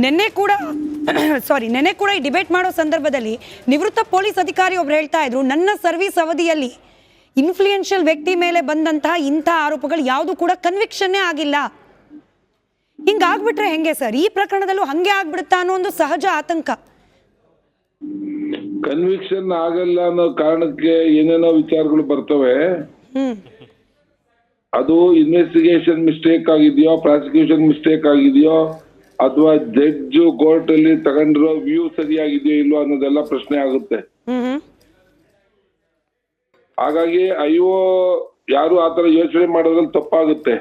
ನೆನ್ನೆ ಕೂಡ ನೆನ್ನೆ ಕೂಡ ಈ ಡಿಬೇಟ್ ಮಾಡೋ ಸಂದರ್ಭದಲ್ಲಿ ನಿವೃತ್ತ ಪೊಲೀಸ್ ಅಧಿಕಾರಿ ಒಬ್ರು ಹೇಳ್ತಾ ಇದ್ರು, ನನ್ನ ಸರ್ವಿಸ್ ಅವಧಿಯಲ್ಲಿ ಇನ್ಫ್ಲೂಯೆನ್ಷಿಯಲ್ ವ್ಯಕ್ತಿ ಮೇಲೆ ಬಂದಂತಹ ಇಂಥ ಆರೋಪಗಳು ಯಾವುದು ಕೂಡ ಕನ್ವಿಕ್ಷನ್ನೇ ಆಗಿಲ್ಲ. ಹಿಂಗಾಗ್ಬಿಟ್ರೆ ಹೆಂಗೆ ಸರ್? ಈ ಪ್ರಕರಣದಲ್ಲೂ ಹಂಗೆ ಆಗ್ಬಿಡುತ್ತಾ ಅನ್ನೋ ಒಂದು ಸಹಜ ಆತಂಕ. ಕನ್ವಿಕ್ಷನ್ ಆಗಲ್ಲ ಅನ್ನೋ ಕಾರಣಕ್ಕೆ ಏನೇನೋ ವಿಚಾರಗಳು ಬರ್ತವೆ. ಅದು ಇನ್ವೆಸ್ಟಿಗೇಷನ್ ಮಿಸ್ಟೇಕ್ ಆಗಿದೆಯೋ, ಪ್ರಾಸಿಕ್ಯೂಷನ್ ಮಿಸ್ಟೇಕ್ ಆಗಿದೆಯೋ, ಅಥವಾ ಜಡ್ಜ್ ಕೋರ್ಟ್ ಅಲ್ಲಿ ತಗೊಂಡಿರೋ ವ್ಯೂ ಸರಿಯಾಗಿದೆಯೋ ಇಲ್ವೋ ಅನ್ನೋದೆಲ್ಲ ಪ್ರಶ್ನೆ ಆಗುತ್ತೆ. ಹಾಗಾಗಿ ಅಯ್ಯೋ ಯಾರು ಆತರ ಯೋಚನೆ ಮಾಡೋದ್ರಲ್ಲಿ ತಪ್ಪಾಗುತ್ತೆ.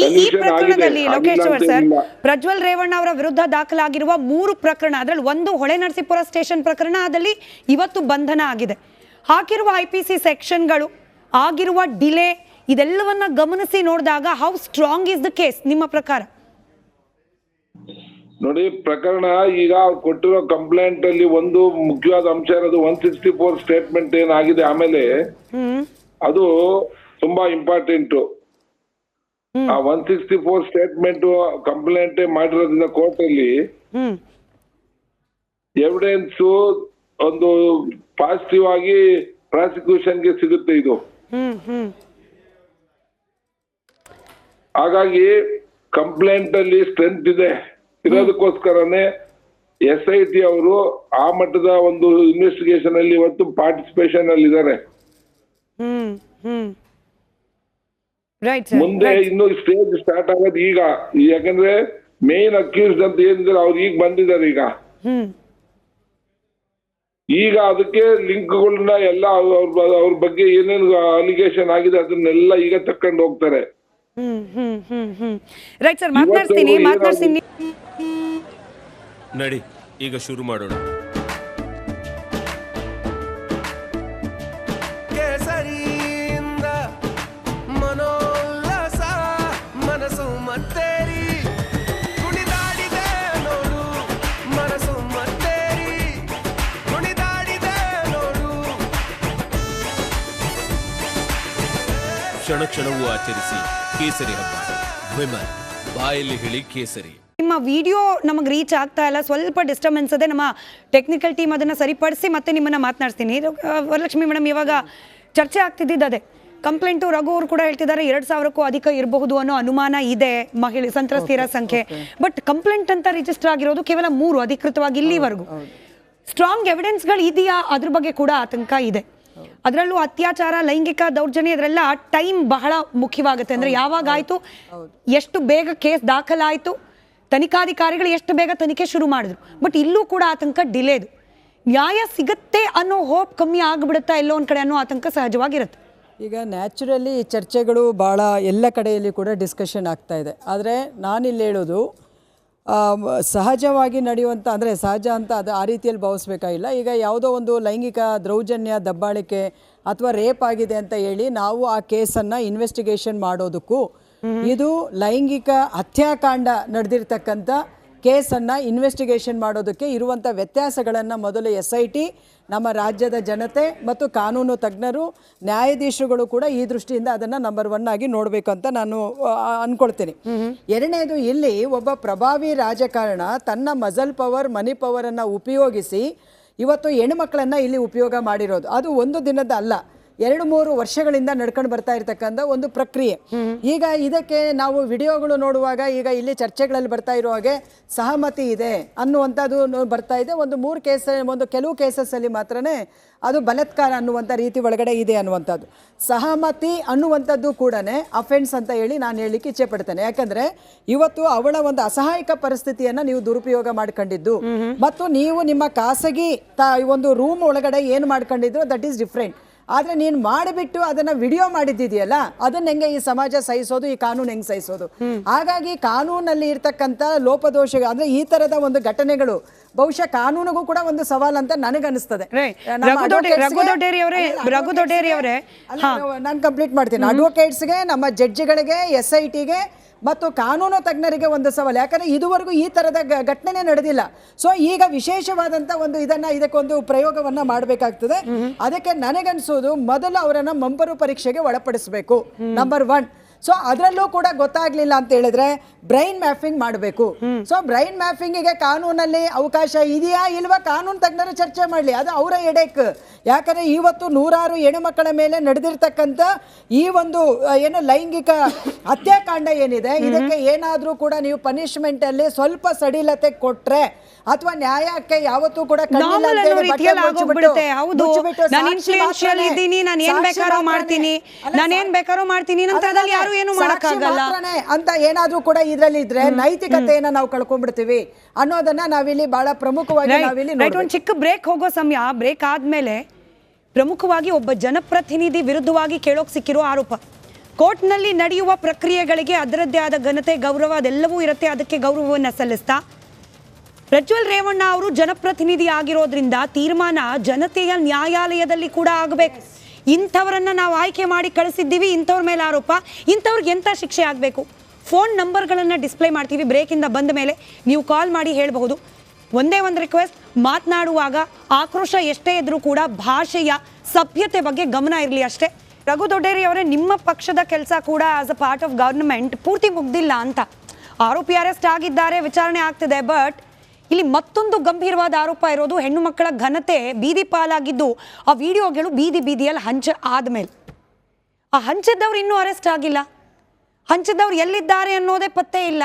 ಈ ಪ್ರಕರಣದಲ್ಲಿ ಲೋಕೇಶ್ವರ್ ಸರ್, ಪ್ರಜ್ವಲ್ ರೇವಣ್ಣ ಅವರ ವಿರುದ್ಧ ದಾಖಲಾಗಿರುವ 3 ಪ್ರಕರಣ, ಅದರಲ್ಲಿ ಒಂದು ಹೊಳೆನರಸೀಪುರ ಸ್ಟೇಷನ್ ಪ್ರಕರಣ, ಅದಲ್ಲಿ ಇವತ್ತು ಬಂಧನ ಆಗಿದೆ. ಹಾಕಿರುವ IPC ಸೆಕ್ಷನ್ಗಳು, ಆಗಿರುವ ಡಿಲೇ, ಇದೆಲ್ಲವನ್ನ ಗಮನಿಸಿ ನೋಡಿದಾಗ how strong is the case ನಿಮ್ಮ ಪ್ರಕಾರ? ನೋಡಿ, ಪ್ರಕರಣ ಈಗ ಕೊಟ್ಟಿರೋ ಕಂಪ್ಲೇಂಟ್ ಅಲ್ಲಿ ಒಂದು ಮುಖ್ಯವಾದ ಅಂಶ ಇರೋದು 164 ಸ್ಟೇಟ್ಮೆಂಟ್ ಏನಾಗಿದೆ. ಆಮೇಲೆ ಅದು ತುಂಬಾ ಇಂಪಾರ್ಟೆಂಟ್. ಆ 164 ಸ್ಟೇಟ್ಮೆಂಟ್ ಕಂಪ್ಲೇಂಟ್ ಮಾಡಿರೋದ್ರಿಂದ ಕೋರ್ಟ್ ಅಲ್ಲಿ ಎವಿಡೆನ್ಸ್ ಒಂದು ಪಾಸಿಟಿವ್ ಆಗಿ ಪ್ರಾಸಿಕ್ಯೂಷನ್ಗೆ ಸಿಗುತ್ತೆ ಇದು. ಹಾಗಾಗಿ ಕಂಪ್ಲೇಂಟ್ ಅಲ್ಲಿ ಸ್ಟ್ರೆಂತ್ ಇದೆ. ಇರೋದಕ್ಕೋಸ್ಕರನೇ SIT ಅವರು ಆ ಮಟ್ಟದ ಒಂದು ಇನ್ವೆಸ್ಟಿಗೇಷನ್ ಅಲ್ಲಿ ಇವತ್ತು ಪಾರ್ಟಿಸಿಪೇಷನ್ ಅಲ್ಲಿ ಇದ್ದಾರೆ. ಮುಂದೆ ಇನ್ನು ಸ್ಟೇಜ್ ಸ್ಟಾರ್ಟ್ ಆಗೋದು ಈಗ. ಯಾಕಂದ್ರೆ ಮೇನ್ ಅಕ್ಯೂಸ್ಡ್ ಅಂತ ಏನಿದ್ದಾರೆ ಅವ್ರು ಈಗ ಬಂದಿದ್ದಾರೆ. ಈಗ ಅದಕ್ಕೆ ಲಿಂಕ್ಗಳನ್ನ ಎಲ್ಲ ಅವ್ರ ಬಗ್ಗೆ ಏನೇನು ಅಲಿಗೇಷನ್ ಆಗಿದೆ ಅದನ್ನೆಲ್ಲ ಈಗ ತಕೊಂಡು ಹೋಗ್ತಾರೆ. ರೈಟ್ ಸರ್, ಮಾತನಾಡ್ತೀನಿ. ನಡಿ, ಈಗ ಶುರು ಮಾಡೋಣ. ಕೇಸರಿಯಿಂದ ಮನೋಲ್ಲಾಸ ಮನಸ್ಸು ಮತ್ತೇರಿ ಕುಣಿದಾಡಿದೆ ನೋಡು, ಮನಸ್ಸು ಮತ್ತೇರಿ ಕುಣಿದಾಡಿದೆ ನೋಡು. ಕ್ಷಣ ಕ್ಷಣವೂ ಆಚರಿಸಿ ಕೇಸರಿ ಹಬ್ಬ. ವಿಮಲ್ ಬಾಯಲ್ಲಿ ಹೇಳಿ ಕೇಸರಿ. ನಿಮ್ಮ ವಿಡಿಯೋ ನಮಗೆ ರೀಚ್ ಆಗ್ತಾ ಇಲ್ಲ, ಸ್ವಲ್ಪ ಡಿಸ್ಟರ್ಬೆನ್ಸ್ ಇದೆ. ನಮ್ಮ ಟೆಕ್ನಿಕಲ್ ಟೀಮ್ ಅದನ್ನು ಸರಿಪಡಿಸಿ ಮತ್ತೆ ನಿಮ್ಮನ್ನ ಮಾತನಾಡ್ತೀನಿ. ವರಲಕ್ಷ್ಮಿ ಮೇಡಮ್, ಇವಾಗ ಚರ್ಚೆ ಆಗ್ತಿದ್ದಿದ್ದು ಅದೇ ಕಂಪ್ಲೇಂಟು. ರಘು ಅವರು ಕೂಡ ಹೇಳ್ತಿದ್ದಾರೆ 2000ಕ್ಕೂ ಅಧಿಕ ಇರಬಹುದು ಅನ್ನೋ ಅನುಮಾನ ಇದೆ ಮಹಿಳೆ ಸಂತ್ರಸ್ತರ ಸಂಖ್ಯೆ. ಬಟ್ ಕಂಪ್ಲೇಂಟ್ ಅಂತ ರಿಜಿಸ್ಟರ್ ಆಗಿರೋದು ಕೇವಲ 3 ಅಧಿಕೃತವಾಗಿ ಇಲ್ಲಿವರೆಗೂ. ಸ್ಟ್ರಾಂಗ್ ಎವಿಡೆನ್ಸ್ಗಳು ಇದೆಯಾ? ಅದ್ರ ಬಗ್ಗೆ ಕೂಡ ಆತಂಕ ಇದೆ. ಅದರಲ್ಲೂ ಅತ್ಯಾಚಾರ, ಲೈಂಗಿಕ ದೌರ್ಜನ್ಯ, ಇದರೆಲ್ಲ ಟೈಮ್ ಬಹಳ ಮುಖ್ಯವಾಗುತ್ತೆ. ಅಂದ್ರೆ ಯಾವಾಗ ಆಯ್ತು, ಎಷ್ಟು ಬೇಗ ಕೇಸ್ ದಾಖಲಾಯಿತು, ತನಿಖಾಧಿಕಾರಿಗಳು ಎಷ್ಟು ಬೇಗ ತನಿಖೆ ಶುರು ಮಾಡಿದ್ರು. ಬಟ್ ಇಲ್ಲೂ ಕೂಡ ಆತಂಕ ಡಿಲೇದು. ನ್ಯಾಯ ಸಿಗುತ್ತೆ ಅನ್ನೋ ಹೋಪ್ ಕಮ್ಮಿ ಆಗಿಬಿಡುತ್ತಾ ಎಲ್ಲೋ ಒಂದು ಕಡೆ ಅನ್ನೋ ಆತಂಕ ಸಹಜವಾಗಿರುತ್ತೆ. ಈಗ ನ್ಯಾಚುರಲಿ ಚರ್ಚೆಗಳು ಭಾಳ ಎಲ್ಲ ಕಡೆಯಲ್ಲಿ ಕೂಡ ಡಿಸ್ಕಷನ್ ಆಗ್ತಾ ಇದೆ. ಆದರೆ ನಾನಿಲ್ಲಿ ಹೇಳೋದು ಸಹಜವಾಗಿ ನಡೆಯುವಂಥ, ಅಂದರೆ ಸಹಜ ಅಂತ ಅದು ಆ ರೀತಿಯಲ್ಲಿ ಭಾವಿಸ್ಬೇಕಾಗಿಲ್ಲ. ಈಗ ಯಾವುದೋ ಒಂದು ಲೈಂಗಿಕ ದೌರ್ಜನ್ಯ, ದಬ್ಬಾಳಿಕೆ ಅಥವಾ ರೇಪ್ ಆಗಿದೆ ಅಂತ ಹೇಳಿ ನಾವು ಆ ಕೇಸನ್ನು ಇನ್ವೆಸ್ಟಿಗೇಷನ್ ಮಾಡೋದಕ್ಕೂ, ಇದು ಲೈಂಗಿಕ ಹತ್ಯಾಕಾಂಡ ನಡೆದಿರ್ತಕ್ಕಂಥ ಕೇಸನ್ನು ಇನ್ವೆಸ್ಟಿಗೇಷನ್ ಮಾಡೋದಕ್ಕೆ ಇರುವಂಥ ವ್ಯತ್ಯಾಸಗಳನ್ನು ಮೊದಲು SIT, ನಮ್ಮ ರಾಜ್ಯದ ಜನತೆ ಮತ್ತು ಕಾನೂನು ತಜ್ಞರು, ನ್ಯಾಯಾಧೀಶರುಗಳು ಕೂಡ ಈ ದೃಷ್ಟಿಯಿಂದ ಅದನ್ನು ನಂಬರ್ 1 ಆಗಿ ನೋಡಬೇಕಂತ ನಾನು ಅಂದ್ಕೊಳ್ತೀನಿ. ಎರಡನೇದು, ಇಲ್ಲಿ ಒಬ್ಬ ಪ್ರಭಾವಿ ರಾಜಕಾರಣ ತನ್ನ ಮಜಲ್ ಪವರ್, ಮನಿ ಪವರನ್ನು ಉಪಯೋಗಿಸಿ ಇವತ್ತು ಹೆಣ್ಮಕ್ಳನ್ನು ಇಲ್ಲಿ ಉಪಯೋಗ ಮಾಡಿರೋದು. ಅದು ಒಂದು ದಿನದ ಅಲ್ಲ, 2-3 ವರ್ಷಗಳಿಂದ ನಡ್ಕೊಂಡು ಬರ್ತಾ ಇರ್ತಕ್ಕಂಥ ಒಂದು ಪ್ರಕ್ರಿಯೆ. ಈಗ ಇದಕ್ಕೆ ನಾವು ವಿಡಿಯೋಗಳು ನೋಡುವಾಗ, ಈಗ ಇಲ್ಲಿ ಚರ್ಚೆಗಳಲ್ಲಿ ಬರ್ತಾ ಇರೋ ಹಾಗೆ ಸಹಮತಿ ಇದೆ ಅನ್ನುವಂಥದ್ದು ಬರ್ತಾ ಇದೆ. ಕೆಲವು ಕೇಸಸ್ಸಲ್ಲಿ ಮಾತ್ರನೇ ಅದು ಬಲಾತ್ಕಾರ ಅನ್ನುವಂಥ ರೀತಿ ಒಳಗಡೆ ಇದೆ ಅನ್ನುವಂಥದ್ದು. ಸಹಮತಿ ಅನ್ನುವಂಥದ್ದು ಕೂಡ ಅಫೆನ್ಸ್ ಅಂತ ಹೇಳಿ ನಾನು ಹೇಳಲಿಕ್ಕೆ ಇಚ್ಛೆ ಪಡ್ತೇನೆ. ಯಾಕಂದರೆ ಇವತ್ತು ಅವಳ ಒಂದು ಅಸಹಾಯಕ ಪರಿಸ್ಥಿತಿಯನ್ನು ನೀವು ದುರುಪಯೋಗ ಮಾಡ್ಕೊಂಡಿದ್ದು ಮತ್ತು ನೀವು ನಿಮ್ಮ ಖಾಸಗಿ ಒಂದು ರೂಮ್ ಒಳಗಡೆ ಏನು ಮಾಡ್ಕೊಂಡಿದ್ರು, ದಟ್ ಈಸ್ ಡಿಫ್ರೆಂಟ್. ಆದರೆ ನೀನು ಮಾಡಿಬಿಟ್ಟು ಅದನ್ನು ವಿಡಿಯೋ ಮಾಡಿದ್ದಿದೆಯಲ್ಲ, ಅದನ್ನ ಹೆಂಗೆ ಈ ಸಮಾಜ ಸಹಿಸೋದು, ಈ ಕಾನೂನು ಹೆಂಗೆ ಸಹಿಸೋದು? ಹಾಗಾಗಿ ಕಾನೂನಲ್ಲಿ ಇರ್ತಕ್ಕಂಥ ಲೋಪದೋಷ, ಅಂದರೆ ಈ ಥರದ ಒಂದು ಘಟನೆಗಳು ಬಹುಶಃ ಕಾನೂನಿಗೂ ಕೂಡ ಒಂದು ಸವಾಲ್ ಅಂತ ನನಗನ್ನಿಸ್ತದೆ. ನಾನು ಕಂಪ್ಲೀಟ್ ಮಾಡ್ತೀನಿ. ಅಡ್ವೊಕೇಟ್ಸ್ಗೆ, ನಮ್ಮ ಜಡ್ಜಿಗಳಿಗೆ, SITಗೆ ಮತ್ತು ಕಾನೂನು ತಜ್ಞರಿಗೆ ಒಂದು ಸವಾಲು. ಯಾಕಂದರೆ ಇದುವರೆಗೂ ಈ ಥರದ ಘಟನೆ ನಡೆದಿಲ್ಲ. ಸೊ ಈಗ ವಿಶೇಷವಾದಂಥ ಒಂದು ಇದಕ್ಕೊಂದು ಪ್ರಯೋಗವನ್ನು ಮಾಡಬೇಕಾಗ್ತದೆ. ಅದಕ್ಕೆ ನನಗನ್ಸೋದು ಮೊದಲು ಅವರನ್ನು ಮಂಪರು ಪರೀಕ್ಷೆಗೆ ಒಳಪಡಿಸಬೇಕು, ನಂಬರ್ 1. ಸೊ ಅದರಲ್ಲೂ ಕೂಡ ಗೊತ್ತಾಗ್ಲಿಲ್ಲ ಅಂತ ಹೇಳಿದ್ರೆ ಬ್ರೈನ್ ಮ್ಯಾಪಿಂಗ್ ಮಾಡಬೇಕು. ಸೊ ಬ್ರೈನ್ ಮ್ಯಾಪಿಂಗಿಗೆ ಕಾನೂನಲ್ಲಿ ಅವಕಾಶ ಇದೆಯಾ ಇಲ್ವಾ, ಕಾನೂನು ತಜ್ಞರು ಚರ್ಚೆ ಮಾಡಲಿ, ಅದು ಅವರ ಎಡೆಕ್. ಯಾಕಂದ್ರೆ ಇವತ್ತು ನೂರಾರು ಹೆಣ್ಣುಮಕ್ಕಳ ಮೇಲೆ ನಡೆದಿರ್ತಕ್ಕಂಥ ಈ ಒಂದು ಏನು ಲೈಂಗಿಕ ಹತ್ಯಾಕಾಂಡ ಏನಿದೆ, ಇದಕ್ಕೆ ಏನಾದರೂ ಕೂಡ ನೀವು ಪನಿಷ್ಮೆಂಟ್ ಅಲ್ಲಿ ಸ್ವಲ್ಪ ಸಡಿಲತೆ ಕೊಟ್ರೆ ಅಥವಾ ನ್ಯಾಯಕ್ಕೆ ಯಾವತ್ತೂ ಕೂಡ ಅಂತ ಏನಾದ್ರೂ ಕೂಡ ಇದ್ರಲ್ಲಿ ಇದ್ರೆ ನೈತಿಕತೆಯನ್ನ ನಾವು ಕಳ್ಕೊಂಡ್ಬಿಡ್ತೀವಿ ಅನ್ನೋದನ್ನ ನಾವಿಲ್ಲಿ ಬಹಳ ಪ್ರಮುಖವಾಗಿ ಒಂದು ಚಿಕ್ಕ ಬ್ರೇಕ್ ಹೋಗೋ ಸಮಯ. ಬ್ರೇಕ್ ಆದ್ಮೇಲೆ ಪ್ರಮುಖವಾಗಿ ಒಬ್ಬ ಜನಪ್ರತಿನಿಧಿ ವಿರುದ್ಧವಾಗಿ ಕೇಳೋಕ್ ಸಿಕ್ಕಿರೋ ಆರೋಪ, ಕೋರ್ಟ್ನಲ್ಲಿ ನಡೆಯುವ ಪ್ರಕ್ರಿಯೆಗಳಿಗೆ ಅದರದ್ದೇ ಆದ ಘನತೆ ಗೌರವ ಅದೆಲ್ಲವೂ ಇರುತ್ತೆ, ಅದಕ್ಕೆ ಗೌರವವನ್ನು ಸಲ್ಲಿಸ್ತಾ ಪ್ರಜ್ವಲ್ ರೇವಣ್ಣ ಅವರು ಜನಪ್ರತಿನಿಧಿ ಆಗಿರೋದ್ರಿಂದ ತೀರ್ಮಾನ ಜನತೆಯ ನ್ಯಾಯಾಲಯದಲ್ಲಿ ಕೂಡ ಆಗಬೇಕು. ಇಂಥವರನ್ನ ನಾವು ಆಯ್ಕೆ ಮಾಡಿ ಕಳಿಸಿದ್ದೀವಿ, ಇಂಥವ್ರ ಮೇಲೆ ಆರೋಪ, ಇಂಥವ್ರಿಗೆ ಎಂಥ ಶಿಕ್ಷೆ ಆಗಬೇಕು. ಫೋನ್ ನಂಬರ್ಗಳನ್ನು ಡಿಸ್ಪ್ಲೇ ಮಾಡ್ತೀವಿ. ಬ್ರೇಕಿಂದ ಬಂದ ಮೇಲೆ ನೀವು ಕಾಲ್ ಮಾಡಿ ಹೇಳಬಹುದು. ಒಂದೇ ಒಂದು ರಿಕ್ವೆಸ್ಟ್, ಮಾತನಾಡುವಾಗ ಆಕ್ರೋಶ ಎಷ್ಟೇ ಇದ್ರೂ ಕೂಡ ಭಾಷೆಯ ಸಭ್ಯತೆ ಬಗ್ಗೆ ಗಮನ ಇರಲಿ ಅಷ್ಟೇ. ರಘು ದೊಡ್ಡೇರಿ ಅವರೇ, ನಿಮ್ಮ ಪಕ್ಷದ ಕೆಲಸ ಕೂಡ as a part of government ಪೂರ್ತಿ ಮುಗ್ದಿಲ್ಲ ಅಂತ. ಆರೋಪಿ ಅರೆಸ್ಟ್ ಆಗಿದ್ದಾರೆ, ವಿಚಾರಣೆ ಆಗ್ತಿದೆ. ಬಟ್ ಇಲ್ಲಿ ಮತ್ತೊಂದು ಗಂಭೀರವಾದ ಆರೋಪ ಇರೋದು ಹೆಣ್ಣು ಮಕ್ಕಳ ಘನತೆ ಬೀದಿ ಪಾಲಾಗಿದ್ದು ಆ ವಿಡಿಯೋಗಳು ಬೀದಿಯಲ್ಲಿ ಆದ್ಮೇಲೆ ಆ ಹಂಚಿದ್ದವ್ರು ಇನ್ನೂ ಅರೆಸ್ಟ್ ಆಗಿಲ್ಲ. ಹಂಚಿದ್ದವ್ರು ಎಲ್ಲಿದ್ದಾರೆ ಅನ್ನೋದೇ ಪತ್ತೆ ಇಲ್ಲ.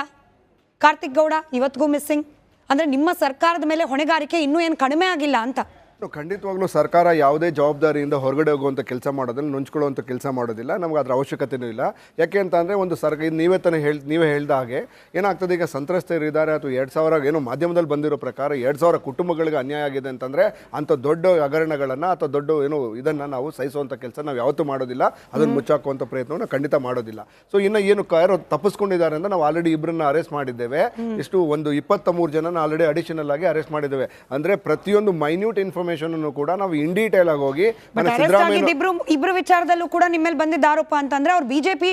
ಕಾರ್ತಿಕ್ ಗೌಡ ಇವತ್ತಿಗೂ ಮಿಸ್ಸಿಂಗ್. ಅಂದ್ರೆ ನಿಮ್ಮ ಸರ್ಕಾರದ ಮೇಲೆ ಹೊಣೆಗಾರಿಕೆ ಇನ್ನೂ ಏನು ಕಡಿಮೆ ಆಗಿಲ್ಲ ಅಂತ. ಖಂಡಿತವಾಗ್ಲೂ ಸರ್ಕಾರ ಯಾವುದೇ ಜವಾಬ್ದಾರಿಯಿಂದ ಹೊರಗಡೆ ಹೋಗುವಂಥ ಕೆಲಸ ಮಾಡೋದಿಲ್ಲ, ನುಂಚ್ಕೊಳ್ಳುವಂಥ ಕೆಲಸ ಮಾಡೋದಿಲ್ಲ. ನಮ್ಗೆ ಅದರ ಅವಶ್ಯಕತೆಯೂ ಇಲ್ಲ. ಯಾಕೆ ಅಂತ ಅಂದರೆ ಒಂದು ಸರ್ಕಾರ ನೀವೇ ಹೇಳ್ದ ಹಾಗೆ ಏನಾಗ್ತದೆ, ಈಗ ಸಂತ್ರಸ್ತರು ಇದ್ದಾರೆ ಅಥವಾ 2000 ಏನೋ ಮಾಧ್ಯಮದಲ್ಲಿ ಬಂದಿರೋ ಪ್ರಕಾರ 2000 ಕುಟುಂಬಗಳಿಗೆ ಅನ್ಯಾಯ ಆಗಿದೆ ಅಂತಂದರೆ ಅಂಥ ದೊಡ್ಡ ಹಗರಣಗಳನ್ನು ಅಥವಾ ದೊಡ್ಡ ಏನೋ ಇದನ್ನು ನಾವು ಸಹಿಸುವಂಥ ಕೆಲಸ ನಾವು ಯಾವತ್ತೂ ಮಾಡೋದಿಲ್ಲ. ಅದನ್ನು ಮುಚ್ಚಾಕುವಂಥ ಪ್ರಯತ್ನವನ್ನು ಖಂಡಿತ ಮಾಡೋದಿಲ್ಲ. ಸೊ ಇನ್ನು ಏನು ಯಾರೋ ತಪ್ಪಿಸ್ಕೊಂಡಿದ್ದಾರೆ ಅಂತ ನಾವು ಆಲ್ರೆಡಿ ಇಬ್ಬರನ್ನ ಅರೆಸ್ಟ್ ಮಾಡಿದ್ದೇವೆ. ಇಷ್ಟು ಒಂದು 23 ಜನನ ಆಲ್ರೆಡಿ ಅಡಿಷನಲ್ ಆಗಿ ಅರೆಸ್ಟ್ ಮಾಡಿದ್ದೇವೆ. ಅಂದರೆ ಪ್ರತಿಯೊಂದು ಮೈನ್ಯೂಟ್ ಇನ್ಫಾರ್ಮೇಷನ್ ಕೂಡ ನಾವು ಇನ್ ಡೀಟೇಲ್ ಆಗಿ ಹೋಗಿ ಇಬ್ರು ವಿಚಾರದಲ್ಲೂ ಕೂಡ ನಿಮ್ಮೇಲೆ ಬಂದಿದ್ದ ಆರೋಪ ಅಂತಂದ್ರೆ ಅವ್ರು ಬಿಜೆಪಿ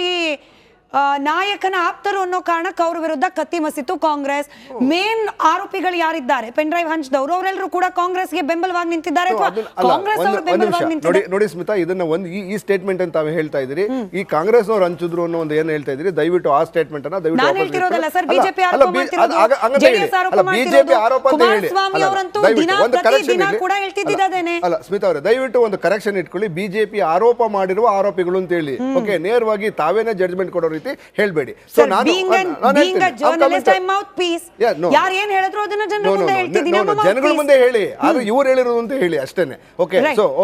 ನಾಯಕನ ಆಪ್ತರು ಅನ್ನೋ ಕಾರಣಕ್ಕೆ ಅವ್ರ ವಿರುದ್ಧ ಕತ್ತಿ ಮಸಿತು ಕಾಂಗ್ರೆಸ್. ಮೇನ್ ಆರೋಪಿಗಳು ಯಾರಿದ್ದಾರೆ ಪೆನ್ ಡ್ರೈವ್ ಹಂಚಿದವರು ಅವರೆಲ್ಲರೂ ಕೂಡ ಕಾಂಗ್ರೆಸ್ಗೆ ಬೆಂಬಲವಾಗಿ ನಿಂತಿದ್ದಾರೆ. ನೋಡಿ ಸ್ಮಿತಾ, ಇದನ್ನ ಒಂದು ಈ ಸ್ಟೇಟ್ಮೆಂಟ್ ಅಂತ ತಾವು ಹೇಳ್ತಾ ಇದ್ದೀರಿ, ಈ ಕಾಂಗ್ರೆಸ್ ಅವ್ರು ಹಂಚಿದ್ರು ಅನ್ನೋ ಒಂದು ಏನ್ ಹೇಳ್ತಾ ಇದ್ದೀರಿ, ದಯವಿಟ್ಟು ಆ ಸ್ಟೇಟ್ಮೆಂಟ್ ಅನ್ನ ಬಿಜೆಪಿ ಆರೋಪ ಅಂತ ಹೇಳಿ ಅಲ್ಲ ಸ್ಮಿತಾ ಅವರೇ, ದಯವಿಟ್ಟು ಒಂದು ಕರೆಕ್ಷನ್ ಇಟ್ಕೊಳ್ಳಿ. ಬಿಜೆಪಿ ಆರೋಪ ಮಾಡಿರುವ ಆರೋಪಿಗಳು ಅಂತ ಹೇಳಿ ಓಕೆ, ನೇರವಾಗಿ ತಾವೇನೇ ಜಡ್ಜ್ಮೆಂಟ್ ಕೊಡೋ ರೀತಿ ಹೇಳ್ಬೇಡಿ. ಸೊ ಜನಗಳ ಮುಂದೆ ಹೇಳಿ, ಆದ್ರೆ ಇವ್ರು ಹೇಳಿರೋದು ಅಂತ ಹೇಳಿ ಅಷ್ಟೇನೆ.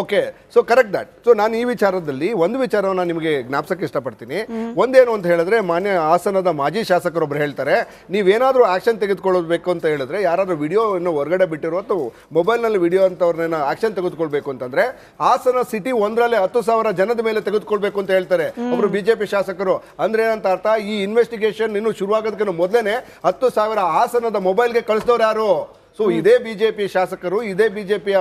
Okay, so correct that. So ನಾನು ಈ ವಿಚಾರದಲ್ಲಿ ಒಂದು ವಿಚಾರವನ್ನ ನಿಮಗೆ ಜ್ಞಾಪಿಸಕ್ಕೆ ಇಷ್ಟಪಡ್ತೀನಿ. ಒಂದೇನು ಅಂತ ಹೇಳಿದ್ರೆ, ಮಾನ್ಯ ಹಾಸನದ ಮಾಜಿ ಶಾಸಕರೊಬ್ರು ಹೇಳ್ತಾರೆ, ನೀವೇನಾದ್ರೂ ಆಕ್ಷನ್ ತೆಗೆದುಕೊಳ್ಳಬೇಕು ಅಂತ ಹೇಳಿದ್ರೆ, ಯಾರಾದ್ರೂ ವಿಡಿಯೋ ಹೊರಗಡೆ ಬಿಟ್ಟಿರೋ ಅಥವಾ ಮೊಬೈಲ್ ನಲ್ಲಿ ವಿಡಿಯೋ ಅಂತವ್ರನ್ನ ಆಕ್ಷನ್ ತೆಗೆದುಕೊಳ್ಬೇಕು ಅಂತಂದ್ರೆ ಹಾಸನ ಸಿಟಿ 1ರಲ್ಲಿ 10,000 ಜನದ ಮೇಲೆ ತೆಗೆದುಕೊಳ್ಬೇಕು ಅಂತ ಹೇಳ್ತಾರೆ ಒಬ್ರು ಬಿಜೆಪಿ ಶಾಸಕರು. ಅಂದ್ರೆ ಏನಂತ ಅರ್ಥ, ಈ ಇನ್ವೆಸ್ಟಿಗೇಷನ್ ಇನ್ನು ಶುರುವಾಗೋದಕ್ಕೆ ಮೊದಲೇನೆ 10,000 ಹಾಸನದ ಮೊಬೈಲ್ಗೆ ಕಳಿಸಿದವ್ರು ಯಾರು? ಸೊ ಇದೇ ಬಿಜೆಪಿ ಶಾಸಕರು, ಇದೇ ಬಿಜೆಪಿಯ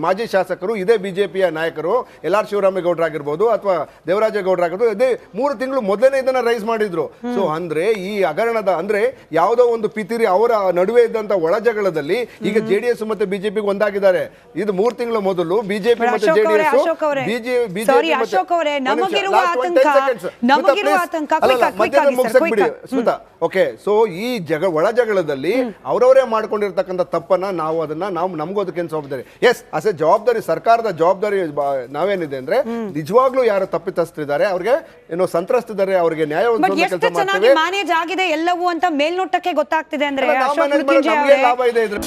ಮಾಜಿ ಶಾಸಕರು, ಇದೇ ಬಿಜೆಪಿಯ ನಾಯಕರು LR ಶಿವರಾಮೇಗೌಡರು ಆಗಿರ್ಬೋದು ಅಥವಾ ದೇವರಾಜೇಗೌಡರು ಆಗಿರ್ಬೋದು, ಇದೇ 3 ತಿಂಗಳು ಮೊದಲೇ ಇದನ್ನ ರೈಸ್ ಮಾಡಿದ್ರು. ಸೊ ಅಂದ್ರೆ ಈ ಹಗರಣದ ಅಂದ್ರೆ ಯಾವುದೋ ಒಂದು ಪಿತಿರಿ ಅವರ ನಡುವೆ ಇದ್ದಂತ ಒಳಜಗಳದಲ್ಲಿ ಈಗ JDS ಮತ್ತೆ ಬಿಜೆಪಿ ಒಂದಾಗಿದ್ದಾರೆ. ಇದು 3 ತಿಂಗಳ ಮೊದಲು ಬಿಜೆಪಿ ಮತ್ತೆ ಸ್ಮಿತಾ. ಓಕೆ, ಸೊ ಈ ಒಳಜಗಳದಲ್ಲಿ ಅವರವರೇ ಮಾಡ್ಕೊಂಡಿರ್ತಕ್ಕಂಥ ತಪ್ಪನ್ನ ನಾವು ನಮಗೂ ಅದಕ್ಕೆ ಜವಾಬ್ದಾರಿ. ಎಸ್, ಅಸ್ ಎ ಜವಾಬ್ದಾರಿ, ಸರ್ಕಾರದ ಜವಾಬ್ದಾರಿ ನಾವೇನಿದೆ ಅಂದ್ರೆ ನಿಜವಾಗ್ಲೂ ಯಾರು ತಪ್ಪಿತಸ್ಥರಿದ್ದಾರೆ ಅವ್ರಿಗೆ ಏನೋ ಸಂತ್ರಸ್ತಿದ್ದಾರೆ ಅವ್ರಿಗೆ ನ್ಯಾಯ ಮ್ಯಾನೇಜ್ ಆಗಿದೆ ಎಲ್ಲವೂ ಅಂತ ಮೇಲ್ನೋಟಕ್ಕೆ ಗೊತ್ತಾಗ್ತಿದೆ ಅಂದ್ರೆ ಲಾಭ ಇದೆ ಇದ್ರ